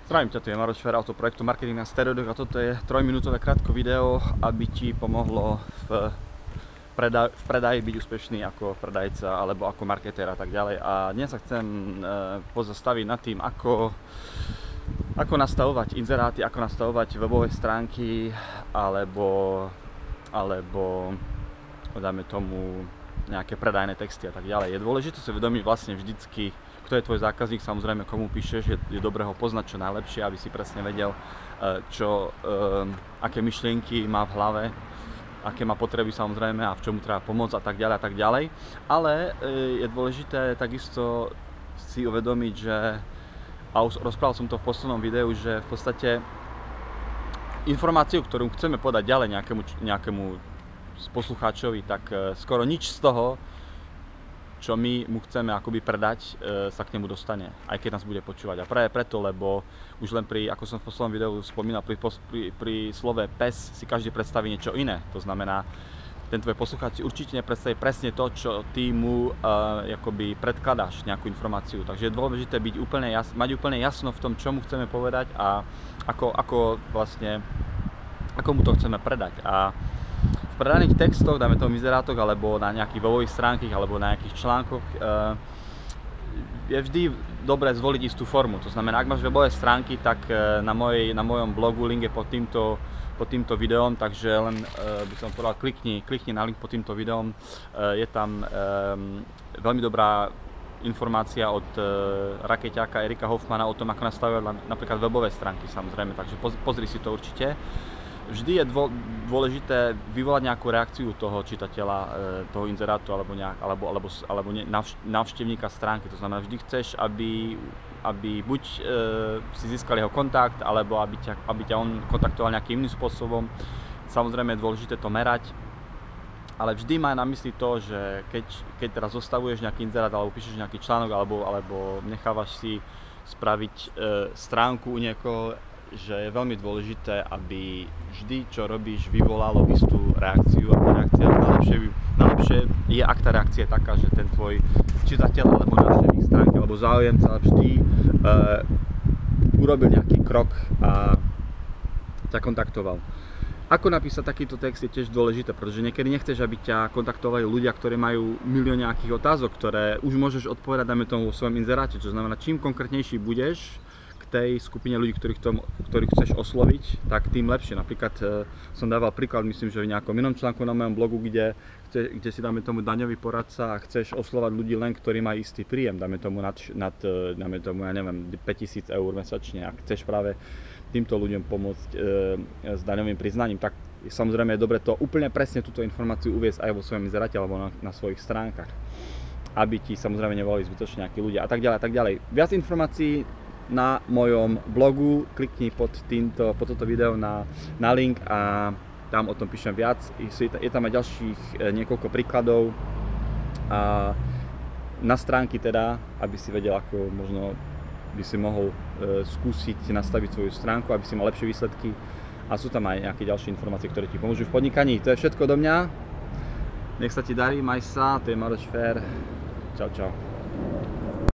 Zdravím ťa, tu je Maroš Fér, autor projektu Marketing na steroidoch a toto je 3-minútové krátke video, aby ti pomohlo v predaji byť úspešný ako predajca alebo ako marketér a tak ďalej. A dnes sa chcem pozastaviť nad tým, ako nastavovať inzeráty, ako nastavovať webové stránky alebo dáme tomu nejaké predajné texty a tak ďalej. Je dôležité si uvedomiť vlastne vždycky, kto je tvoj zákazník, samozrejme komu píšeš, je dobré ho poznať čo najlepšie, aby si presne vedel, aké myšlienky má v hlave, aké má potreby samozrejme a v čomu treba pomôcť a tak ďalej a tak ďalej. Ale je dôležité takisto si uvedomiť, že, a rozprával som to v poslednom videu, že v podstate informáciu, ktorú chceme podať ďalej nejakému poslucháčovi, tak skoro nič z toho, čo my mu chceme akoby predať, sa k nemu dostane, aj keď nás bude počúvať. A práve preto, lebo už len ako som v poslednom videu spomínal, pri slove pes si každý predstaví niečo iné. To znamená, ten tvoj poslucháč si určite nepredstaví presne to, čo ty mu akoby predkladáš, nejakú informáciu. Takže je dôležité mať úplne jasno v tom, čo mu chceme povedať a ako mu to chceme predať. A v predajných textoch, dáme tomu inzerátoch, alebo na nejakých webových stránkach, alebo na nejakých článkoch je vždy dobré zvoliť istú formu. To znamená, ak máš webové stránky, tak na mojom blogu link je pod týmto videom, takže len by som povedal, klikni na link pod týmto videom. Je tam veľmi dobrá informácia od rakeťáka Erika Hoffmana o tom, ako nastavovať napríklad webové stránky, samozrejme, takže pozri si to určite. Vždy je dôležité vyvolať nejakú reakciu toho čitateľa, toho inzerátu alebo návštevníka stránky. To znamená, vždy chceš, aby buď si získal jeho kontakt, alebo aby ťa on kontaktoval nejakým iným spôsobom. Samozrejme je dôležité to merať, ale vždy maj na mysli to, že keď teraz zostavuješ nejaký inzerát alebo píšeš nejaký článok alebo nechávaš si spraviť stránku u niekoho, že je veľmi dôležité, aby vždy, čo robíš, vyvolalo istú reakciu. A tá reakcia najlepšie je, ak tá reakcia je taká, že ten tvoj čitateľ alebo návštevník stránky alebo záujemca vždy urobil nejaký krok a ťa kontaktoval. Ako napísať takýto text je tiež dôležité, pretože niekedy nechceš, aby ťa kontaktovali ľudia, ktorí majú milión nejakých otázok, ktoré už môžeš odpovedať, dáme tomu vo svojom inzeráte. Čo znamená, čím konkrétnejší budeš tej skupine ľudí, ktorých chceš osloviť, tak tým lepšie. Napríklad som dával príklad, myslím, že v nejakom inom článku na mojom blogu, kde si dáme tomu daňový poradca a chceš oslovať ľudí len, ktorí majú istý príjem, dáme tomu dáme tomu, ja neviem, 5000 eur mesačne a chceš práve týmto ľuďom pomôcť s daňovým priznaním, tak samozrejme je dobre to úplne presne túto informáciu uviesť aj vo svojom inzeráte alebo na svojich stránkach, aby ti samozrejme nevolali zbytočne nejakí ľudia a tak ďalej a tak ďalej. Viac informácií na mojom blogu, klikni pod toto video na link a tam o tom píšem viac. Je tam aj ďalších niekoľko príkladov a na stránky teda, aby si vedel, ako možno by si mohol skúsiť nastaviť svoju stránku, aby si mal lepšie výsledky a sú tam aj nejaké ďalšie informácie, ktoré ti pomôžu v podnikaní. To je všetko do mňa. Nech sa ti darí, maj sa, to je Maroš Fér. Čau, čau.